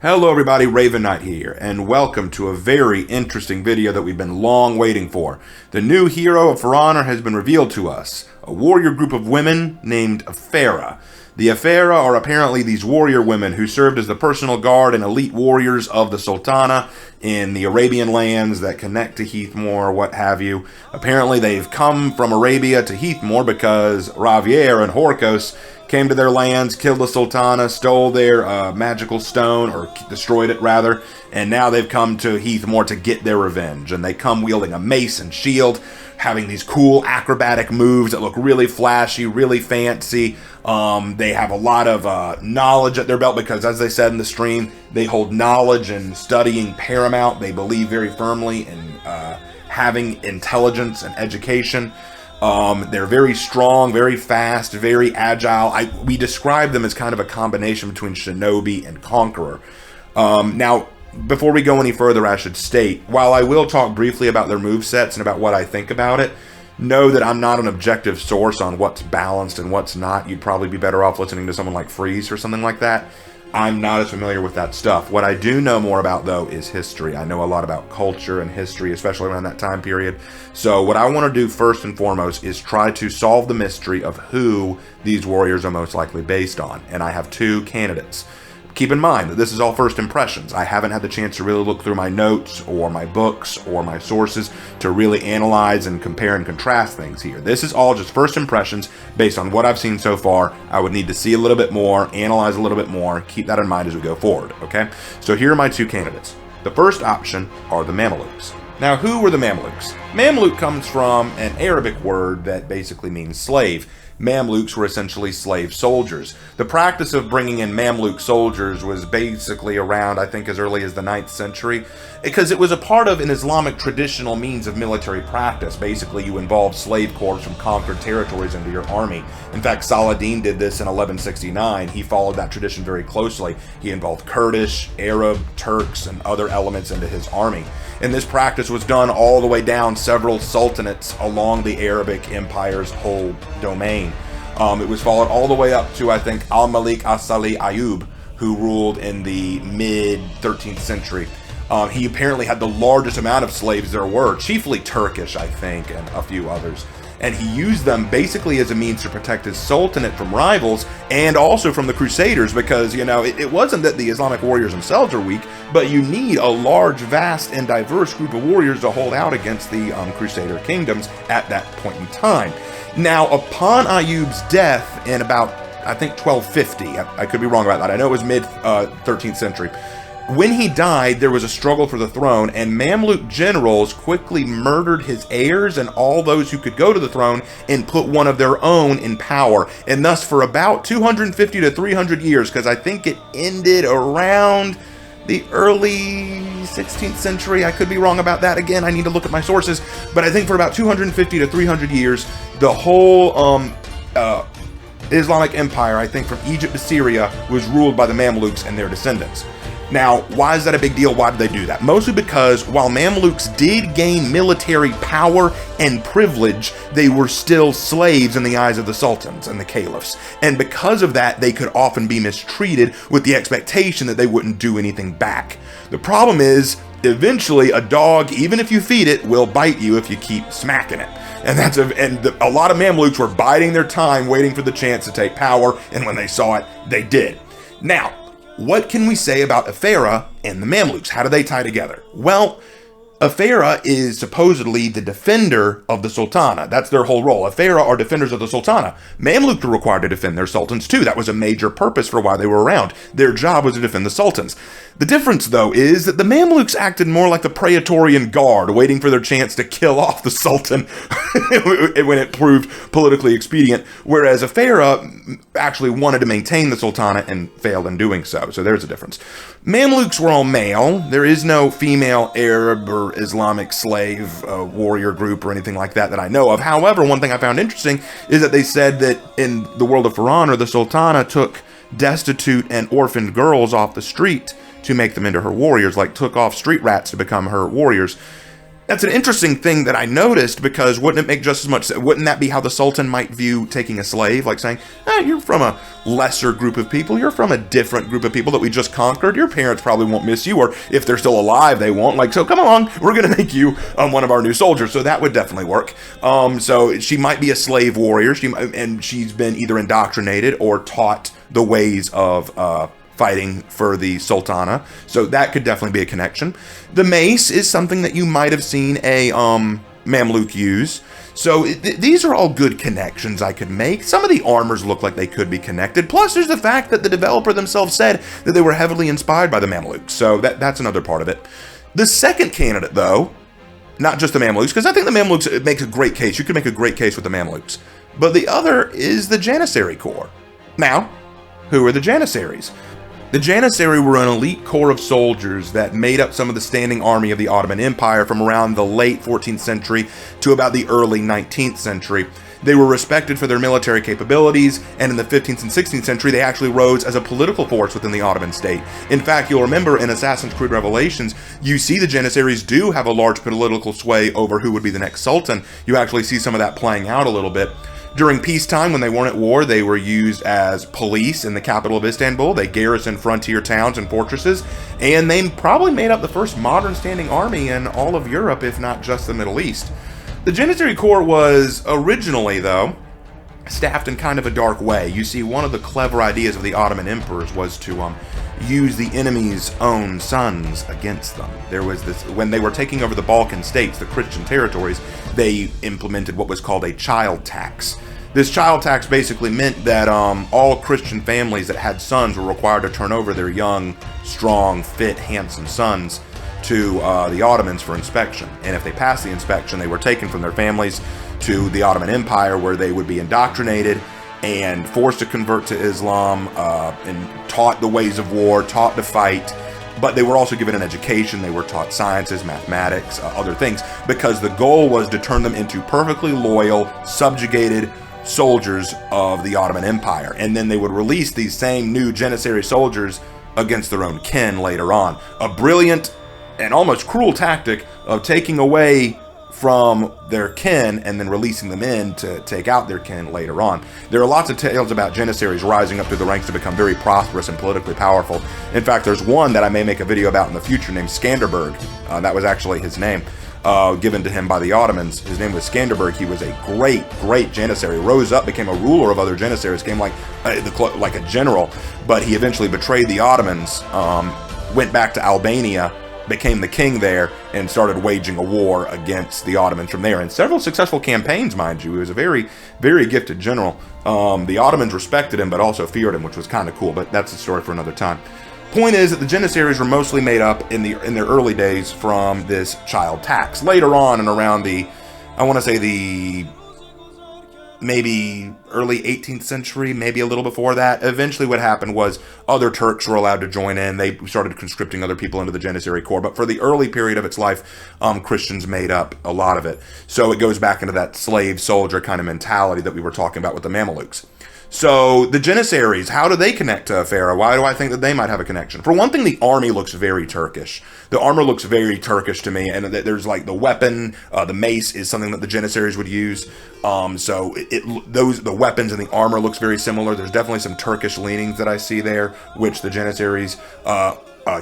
Hello everybody, Raven Knight here, and welcome to a very interesting video that we've been long waiting for. The new hero of For Honor has been revealed to us, a warrior group of women named Afeera. The Afeera are apparently these warrior women who served as the personal guard and elite warriors of the Sultana in the Arabian lands that connect to Heathmore, what have you. Apparently they've come from Arabia to Heathmore because Ravier and Horkos came to their lands, killed the Sultana, stole their magical stone, or destroyed it rather, and now they've come to Heathmore to get their revenge. And they come wielding a mace and shield, having these cool acrobatic moves that look really flashy, really fancy. They have a lot of knowledge at their belt because, as they said in the stream, they hold knowledge and studying paramount. They believe very firmly in having intelligence and education. They're very strong, very fast, very agile. We describe them as kind of a combination between shinobi and conqueror. Now, before we go any further, I should state, while I will talk briefly about their movesets and about what I think about it, know that I'm not an objective source on what's balanced and what's not. You'd probably be better off listening to someone like Freeze or something like that. I'm not as familiar with that stuff. What I do know more about, though, is history. I know a lot about culture and history, especially around that time period. So what I want to do first and foremost is try to solve the mystery of who these warriors are most likely based on. And I have two candidates. Keep in mind that this is all first impressions. I haven't had the chance to really look through my notes or my books or my sources to really analyze and compare and contrast things here. This is all just first impressions based on what I've seen so far. I would need to see a little bit more, analyze a little bit more, keep that in mind as we go forward, okay? So here are my two candidates. The first option are the Mamluks. Now, who were the Mamluks? Mamluk comes from an Arabic word that basically means slave. Mamluks were essentially slave soldiers. The practice of bringing in Mamluk soldiers was basically around, I think, as early as the 9th century, because it was a part of an Islamic traditional means of military practice. Basically, you involved slave corps from conquered territories into your army. In fact, Saladin did this in 1169. He followed that tradition very closely. He involved Kurdish, Arab, Turks, and other elements into his army. And this practice was done all the way down several sultanates along the Arabic Empire's whole domain. It was followed all the way up to, I think, Al-Malik As-Salih Ayyub, who ruled in the mid-13th century. He apparently had the largest amount of slaves there were, chiefly Turkish, I think, and a few others. And he used them basically as a means to protect his sultanate from rivals and also from the Crusaders because, you know, it wasn't that the Islamic warriors themselves are weak, but you need a large, vast, and diverse group of warriors to hold out against the Crusader kingdoms at that point in time. Now, upon Ayyub's death in about, I think, 1250, I could be wrong about that, I know it was mid-13th century, when he died, there was a struggle for the throne, and Mamluk generals quickly murdered his heirs and all those who could go to the throne and put one of their own in power. And thus, for about 250 to 300 years, because I think it ended around the early 16th century, I could be wrong about that again, I need to look at my sources, but I think for about 250 to 300 years, the whole Islamic Empire, I think from Egypt to Syria, was ruled by the Mamluks and their descendants. Now, why is that a big deal? Why did they do that? Mostly because while Mamluks did gain military power and privilege, they were still slaves in the eyes of the sultans and the caliphs. And because of that, they could often be mistreated with the expectation that they wouldn't do anything back. The problem is, eventually a dog, even if you feed it, will bite you if you keep smacking it. And a lot of Mamluks were biding their time, waiting for the chance to take power, and when they saw it, they did. Now, what can we say about Afeera and the Mamluks? How do they tie together? Well, Afeera is supposedly the defender of the Sultana. That's their whole role. Afeera are defenders of the Sultana. Mamluks were required to defend their sultans too. That was a major purpose for why they were around. Their job was to defend the sultans. The difference, though, is that the Mamluks acted more like the Praetorian Guard, waiting for their chance to kill off the Sultan when it proved politically expedient, whereas Afeera actually wanted to maintain the Sultana and failed in doing so. So there's a difference. Mamluks were all male. There is no female Arab or Islamic slave warrior group or anything like that I know of. However, one thing I found interesting is that they said that in the world of For Honor, the Sultana took destitute and orphaned girls off the street to make them into her warriors, like took off street rats to become her warriors. That's an interesting thing that I noticed, because wouldn't it make just as much sense? Wouldn't that be how the Sultan might view taking a slave? Like saying, you're from a lesser group of people. You're from a different group of people that we just conquered. Your parents probably won't miss you, or if they're still alive, they won't. Like, so come along, we're going to make you one of our new soldiers. So that would definitely work. So she might be a slave warrior, and she's been either indoctrinated or taught the ways of fighting for the Sultana. So that could definitely be a connection. The mace is something that you might have seen a Mamluk use. So these are all good connections I could make. Some of the armors look like they could be connected. Plus, there's the fact that the developer themselves said that they were heavily inspired by the Mamluks. So that's another part of it. The second candidate, though, not just the Mamluks, because I think the Mamluks, it makes a great case. You could make a great case with the Mamluks. But the other is the Janissary Corps. Now, who are the Janissaries? The Janissary were an elite corps of soldiers that made up some of the standing army of the Ottoman Empire from around the late 14th century to about the early 19th century. They were respected for their military capabilities, and in the 15th and 16th century, they actually rose as a political force within the Ottoman state. In fact, you'll remember in Assassin's Creed Revelations, you see the Janissaries do have a large political sway over who would be the next sultan. You actually see some of that playing out a little bit. During peacetime, when they weren't at war, they were used as police in the capital of Istanbul. They garrisoned frontier towns and fortresses, and they probably made up the first modern standing army in all of Europe, if not just the Middle East. The Janissary Corps was originally, though, staffed in kind of a dark way. You see, one of the clever ideas of the Ottoman emperors was to use the enemy's own sons against them. There was this, when they were taking over the Balkan states, the Christian territories, they implemented what was called a child tax. This child tax basically meant that all Christian families that had sons were required to turn over their young, strong, fit, handsome sons to the Ottomans for inspection. And if they passed the inspection, they were taken from their families to the Ottoman Empire, where they would be indoctrinated and forced to convert to Islam, and taught the ways of war, taught to fight. But they were also given an education. They were taught sciences, mathematics, other things, because the goal was to turn them into perfectly loyal, subjugated soldiers of the Ottoman Empire. And then they would release these same new Janissary soldiers against their own kin later on. A brilliant and almost cruel tactic of taking away from their kin and then releasing them in to take out their kin later on. There are lots of tales about Janissaries rising up through the ranks to become very prosperous and politically powerful. In fact, there's one that I may make a video about in the future named Skanderbeg. That was actually his name, given to him by the Ottomans. His name was Skanderbeg. He was a great Janissary. Rose up, became a ruler of other Janissaries, became like a general, but he eventually betrayed the Ottomans, went back to Albania, became the king there, and started waging a war against the Ottomans from there. And several successful campaigns, mind you. He was a very gifted general. The Ottomans respected him, but also feared him, which was kind of cool, but that's a story for another time. Point is that the Janissaries were mostly made up in their early days from this child tax. Later on, and around the, I want to say the maybe early 18th century, maybe a little before that. Eventually what happened was other Turks were allowed to join in. They started conscripting other people into the Janissary Corps. But for the early period of its life, Christians made up a lot of it. So it goes back into that slave soldier kind of mentality that we were talking about with the Mamluks. So the Janissaries, how do they connect to Afeera? Why do I think that they might have a connection? For one thing, the army looks very Turkish. The armor looks very Turkish to me, and there's like the weapon, the mace is something that the Janissaries would use. So the weapons and the armor looks very similar. There's definitely some Turkish leanings that I see there, which the Janissaries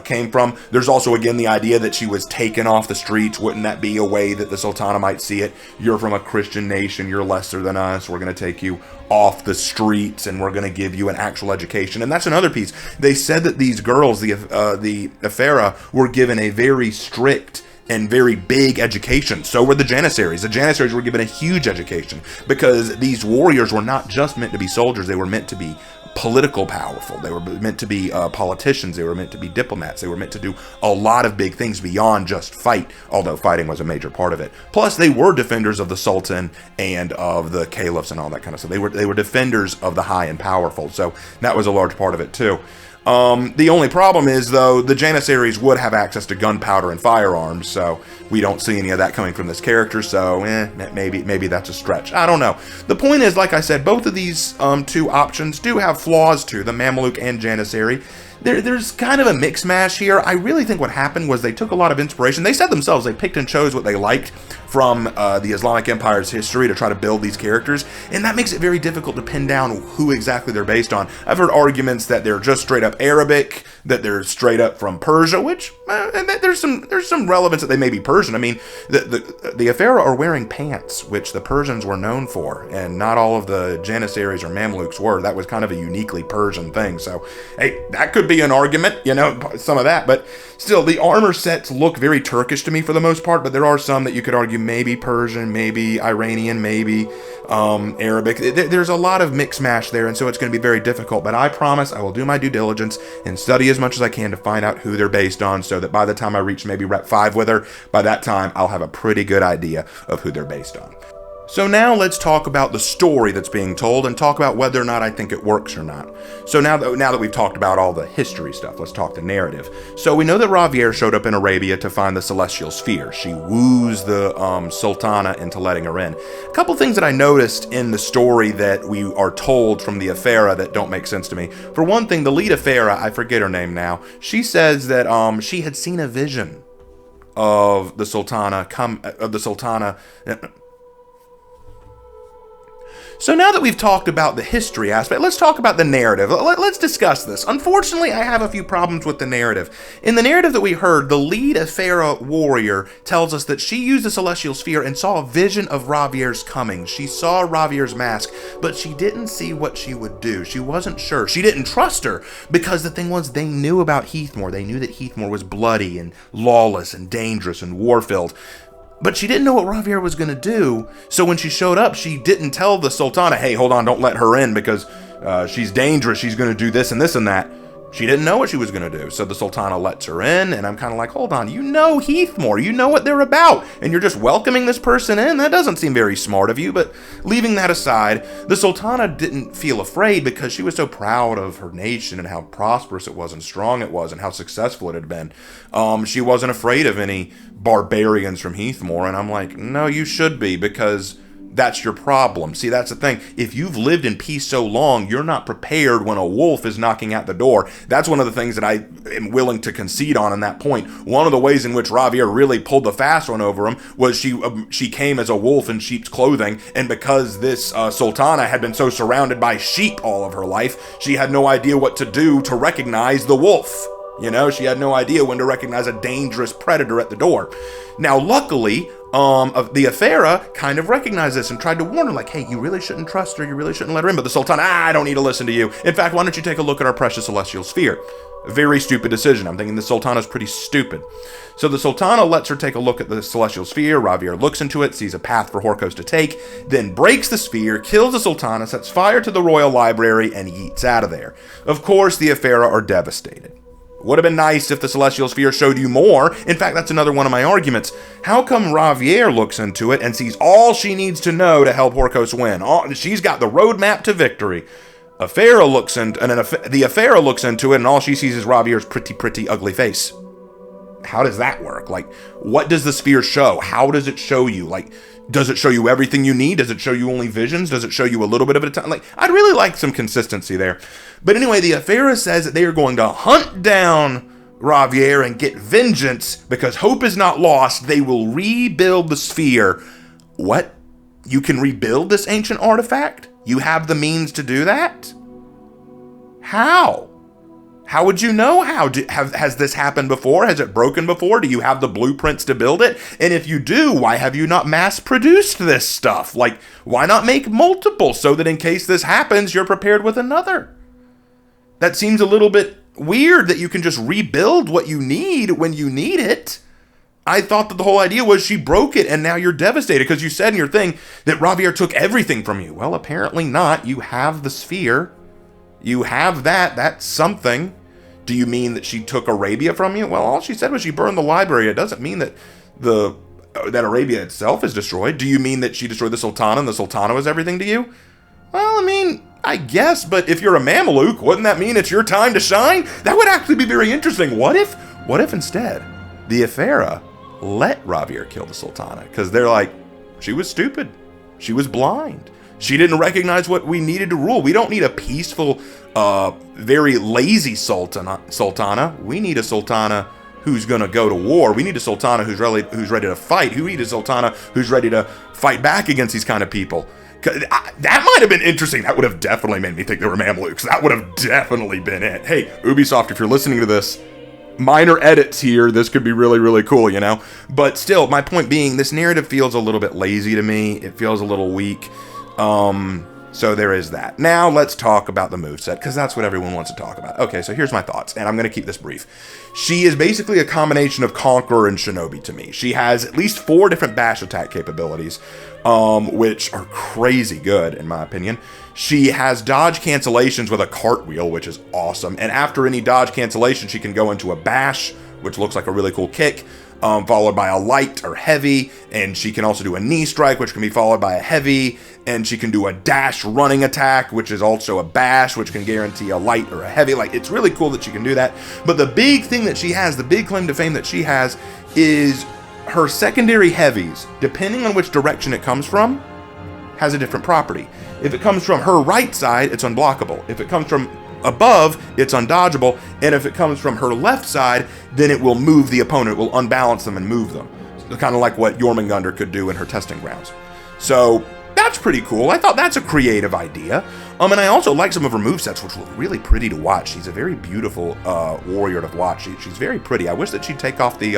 came from. There's also, again, the idea that she was taken off the streets. Wouldn't that be a way that the Sultana might see it? You're from a Christian nation, you're lesser than us, we're going to take you off the streets and we're going to give you an actual education. And that's another piece. They said that these girls, the Afeera, were given a very strict and very big education. So were the Janissaries. The Janissaries were given a huge education, because these warriors were not just meant to be soldiers, they were meant to be political powerful. They were meant to be politicians. They were meant to be diplomats. They were meant to do a lot of big things beyond just fight, although fighting was a major part of it. Plus, they were defenders of the Sultan and of the caliphs and all that kind of stuff. They were defenders of the high and powerful, so that was a large part of it too. The only problem is, though, the Janissaries would have access to gunpowder and firearms, so we don't see any of that coming from this character, so maybe that's a stretch. I don't know. The point is, like I said, both of these two options do have flaws to them, Mamluk and Janissary. there's kind of a mix mash here. I really think what happened was they took a lot of inspiration. They said themselves they picked and chose what they liked from the Islamic Empire's history to try to build these characters, and that makes it very difficult to pin down who exactly they're based on. I've heard arguments that they're just straight up Arabic, that they're straight up from Persia, which and there's some relevance that they may be Persian. I mean, the Afeera are wearing pants, which the Persians were known for, and not all of the Janissaries or Mamluks were. That was kind of a uniquely Persian thing. So, hey, that could be an argument, you know, some of that. But still, the armor sets look very Turkish to me for the most part, but there are some that you could argue maybe Persian, maybe Iranian, maybe Arabic. There's a lot of mix mash there, and so it's going to be very difficult. But I promise I will do my due diligence and study as much as I can to find out who they're based on, so that by the time I reach maybe Rep 5 with her, by that time I'll have a pretty good idea of who they're based on. So now let's talk about the story that's being told and talk about whether or not I think it works or not. So now that we've talked about all the history stuff, let's talk the narrative. So we know that Ravier showed up in Arabia to find the celestial sphere. She woos the Sultana into letting her in. A couple things that I noticed in the story that we are told from the Afeera that don't make sense to me. For one thing, the lead Afeera, I forget her name now, she says that she had seen a vision of the Sultana So now that we've talked about the history aspect, let's talk about the narrative. Let's discuss this. Unfortunately, I have a few problems with the narrative. In the narrative that we heard, the lead Afeera warrior tells us that she used the celestial sphere and saw a vision of Ravier's coming. She saw Ravier's mask, but she didn't see what she would do. She wasn't sure. She didn't trust her, because the thing was, they knew about Heathmore. They knew that Heathmore was bloody and lawless and dangerous and war-filled. But she didn't know what Ravier was going to do, so when she showed up, she didn't tell the Sultana, hey, hold on, don't let her in because she's dangerous, she's going to do this and this and that. She didn't know what she was going to do, so the Sultana lets her in, and I'm kind of like, hold on, you know Heathmore, you know what they're about, and you're just welcoming this person in? That doesn't seem very smart of you. But leaving that aside, the Sultana didn't feel afraid because she was so proud of her nation and how prosperous it was and strong it was and how successful it had been. She wasn't afraid of any barbarians from Heathmore, and I'm like, no, you should be, because that's your problem. See, that's the thing. If you've lived in peace so long, you're not prepared when a wolf is knocking at the door. That's one of the things that I am willing to concede on that point. One of the ways in which Ravier really pulled the fast one over him was she came as a wolf in sheep's clothing, and because this Sultana had been so surrounded by sheep all of her life, she had no idea what to do to recognize the wolf. You know, she had no idea when to recognize a dangerous predator at the door. Now, luckily, the Afeera kind of recognized this and tried to warn her, like, hey, you really shouldn't trust her, you really shouldn't let her in. But the Sultana, I don't need to listen to you. In fact, why don't you take a look at our precious celestial sphere? A very stupid decision. I'm thinking the Sultana's pretty stupid. So the Sultana lets her take a look at the celestial sphere. Ravier looks into it, sees a path for Horkos to take, then breaks the sphere, kills the Sultana, sets fire to the royal library, and yeets out of there. Of course, the Afeera are devastated. Would have been nice if the celestial sphere showed you more. In fact, that's another one of my arguments. How come Ravier looks into it and sees all she needs to know to help Horkos win? She's got the roadmap to victory. The Afeera looks into it, and all she sees is Ravier's pretty ugly face. How does that work? Like, what does the sphere show? How does it show you? Like, does it show you everything you need? Does it show you only visions? Does it show you a little bit of a time? Like, I'd really like some consistency there. But anyway, the Afeera says that they are going to hunt down Ravier and get vengeance because hope is not lost. They will rebuild the sphere. What? You can rebuild this ancient artifact? You have the means to do that? How? How would you know how? Has this happened before? Has it broken before? Do you have the blueprints to build it? And if you do, why have you not mass-produced this stuff? Like, why not make multiple so that in case this happens, you're prepared with another? That seems a little bit weird that you can just rebuild what you need when you need it. I thought that the whole idea was she broke it and now you're devastated because you said in your thing that Ravier took everything from you. Well, apparently not. You have the sphere. You have that. That's something. Do you mean that she took Arabia from you? Well, all she said was she burned the library. It doesn't mean that that Arabia itself is destroyed. Do you mean that she destroyed the Sultana and the Sultana was everything to you? Well, I mean, I guess, but if you're a Mamluk, wouldn't that mean it's your time to shine? That would actually be very interesting. What if instead the Afeera let Ravier kill the Sultana? Because they're like, she was stupid. She was blind. She didn't recognize what we needed to rule. We don't need a peaceful, very lazy sultana. We need a sultana who's going to go to war. We need a sultana who's ready to fight. We need a sultana who's ready to fight back against these kind of people. That might have been interesting. That would have definitely made me think they were Mamluks. That would have definitely been it. Hey, Ubisoft, if you're listening to this, minor edits here. This could be really, really cool, you know? But still, my point being, this narrative feels a little bit lazy to me. It feels a little weak. So there is that. Now let's talk about the moveset, because that's what everyone wants to talk about. Okay, so here's my thoughts, and I'm going to keep this brief. She is basically a combination of Conqueror and Shinobi to me. She has at least 4 different bash attack capabilities, which are crazy good, in my opinion. She has dodge cancellations with a cartwheel, which is awesome. And after any dodge cancellation, she can go into a bash, which looks like a really cool kick, followed by a light or heavy, and she can also do a knee strike, which can be followed by a heavy, and she can do a dash running attack, which is also a bash, which can guarantee a light or a heavy. Like, it's really cool that she can do that. But the big thing that she has, the big claim to fame that she has, is her secondary heavies, depending on which direction it comes from, has a different property. If it comes from her right side, it's unblockable. If it comes from above, it's undodgeable, and if it comes from her left side, then it will move the opponent, it will unbalance them and move them. Kind of like what Jormungandr could do in her testing grounds. So that's pretty cool. I thought that's a creative idea. And I also like some of her movesets, which look really pretty to watch. She's a very beautiful warrior to watch. She's very pretty. I wish that she'd take off the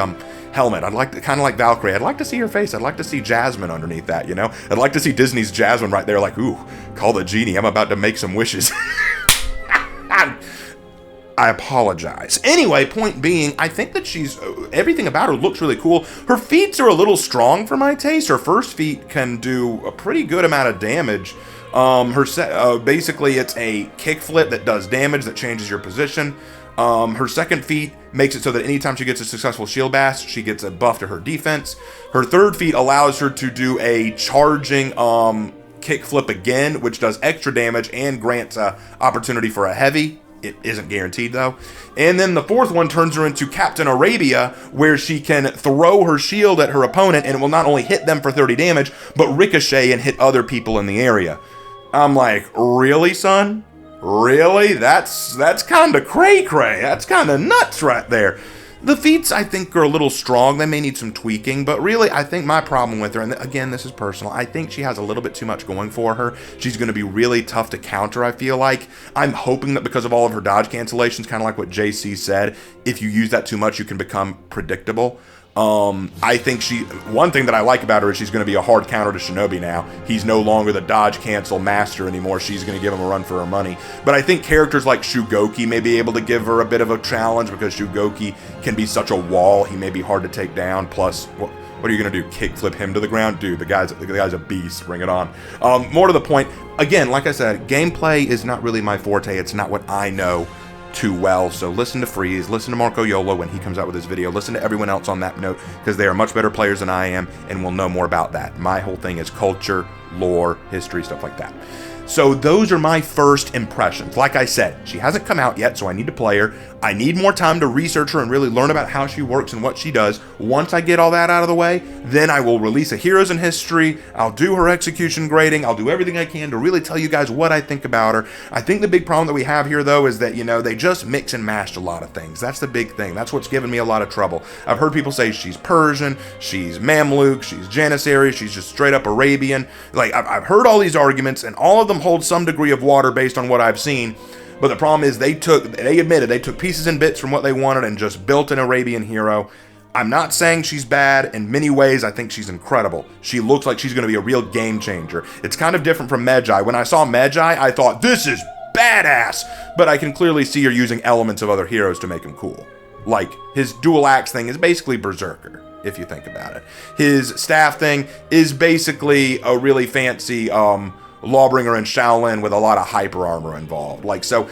helmet. I'd like to, kind of like Valkyrie, I'd like to see her face. I'd like to see Jasmine underneath that, you know? I'd like to see Disney's Jasmine right there like, ooh, call the genie. I'm about to make some wishes. I apologize. Anyway, point being, I think that she's, everything about her looks really cool. Her feats are a little strong for my taste. Her first feat can do a pretty good amount of damage. Basically, it's a kickflip that does damage, that changes your position. Her second feat makes it so that anytime she gets a successful shield bash, she gets a buff to her defense. Her third feat allows her to do a charging kickflip again, which does extra damage and grants opportunity for a heavy. It isn't guaranteed, though. And then the fourth one turns her into Captain Arabia, where she can throw her shield at her opponent, and it will not only hit them for 30 damage, but ricochet and hit other people in the area. I'm like, really, son? Really? That's kind of cray-cray. That's kind of nuts right there. The feats, I think, are a little strong. They may need some tweaking, but really, I think my problem with her, and again, this is personal, I think she has a little bit too much going for her. She's going to be really tough to counter, I feel like. I'm hoping that because of all of her dodge cancellations, kind of like what JC said, if you use that too much, you can become predictable. I think one thing that I like about her is she's going to be a hard counter to Shinobi now. He's no longer the dodge cancel master anymore. She's going to give him a run for her money. But I think characters like Shugoki may be able to give her a bit of a challenge, because Shugoki can be such a wall. He may be hard to take down. Plus, what are you going to do? Kickflip him to the ground? Dude, the guy's a beast. Bring it on. More to the point, again, like I said, gameplay is not really my forte. It's not what I know too well. So listen to Freeze, listen to Marco Yolo when he comes out with his video, listen to everyone else on that note, because they are much better players than I am and will know more about that. My whole thing is culture, lore, history, stuff like that. So those are my first impressions. Like I said, she hasn't come out yet, so I need to play her. I need more time to research her and really learn about how she works and what she does. Once I get all that out of the way, then I will release a Heroes in History. I'll do her execution grading. I'll do everything I can to really tell you guys what I think about her. I think the big problem that we have here, though, is that, you know, they just mix and match a lot of things. That's the big thing. That's what's given me a lot of trouble. I've heard people say she's Persian, she's Mamluk, she's Janissary, she's just straight up Arabian. Like, I've heard all these arguments, and all of them hold some degree of water based on what I've seen. But the problem is they admitted they took pieces and bits from what they wanted and just built an Arabian hero. I'm not saying she's bad. In many ways, I think she's incredible. She looks like she's going to be a real game changer. It's kind of different from Medjay. When I saw Medjay, I thought, this is badass. But I can clearly see her using elements of other heroes to make him cool. Like, his dual axe thing is basically Berserker, if you think about it. His staff thing is basically a really fancy Lawbringer and Shaolin with a lot of hyper armor involved. Like, so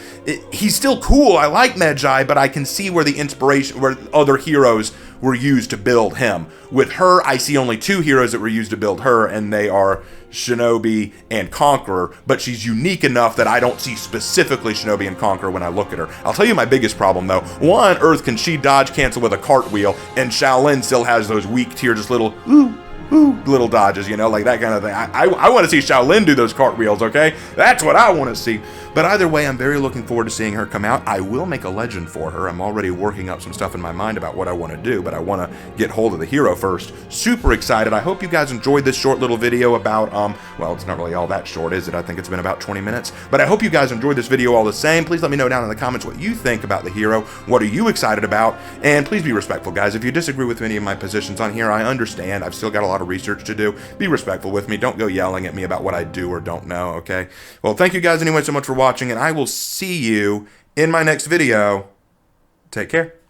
he's still cool. I like Medjay, but I can see where the inspiration, where other heroes were used to build him. With her, I see only 2 heroes that were used to build her, and they are Shinobi and Conqueror, but she's unique enough that I don't see specifically Shinobi and Conqueror when I look at her. I'll tell you my biggest problem, though. Why on earth can she dodge cancel with a cartwheel, and Shaolin still has those weak tier, just little, ooh, little dodges, you know, like that kind of thing. I want to see Shaolin do those cartwheels, okay? That's what I want to see. But either way, I'm very looking forward to seeing her come out. I will make a legend for her. I'm already working up some stuff in my mind about what I want to do, but I want to get hold of the hero first. Super excited. I hope you guys enjoyed this short little video about, well, it's not really all that short, is it? I think it's been about 20 minutes. But I hope you guys enjoyed this video all the same. Please let me know down in the comments what you think about the hero. What are you excited about? And please be respectful, guys. If you disagree with any of my positions on here, I understand. I've still got a lot of research to do. Be respectful with me. Don't go yelling at me about what I do or don't know, okay? Well, thank you guys anyway so much for watching, and I will see you in my next video. Take care.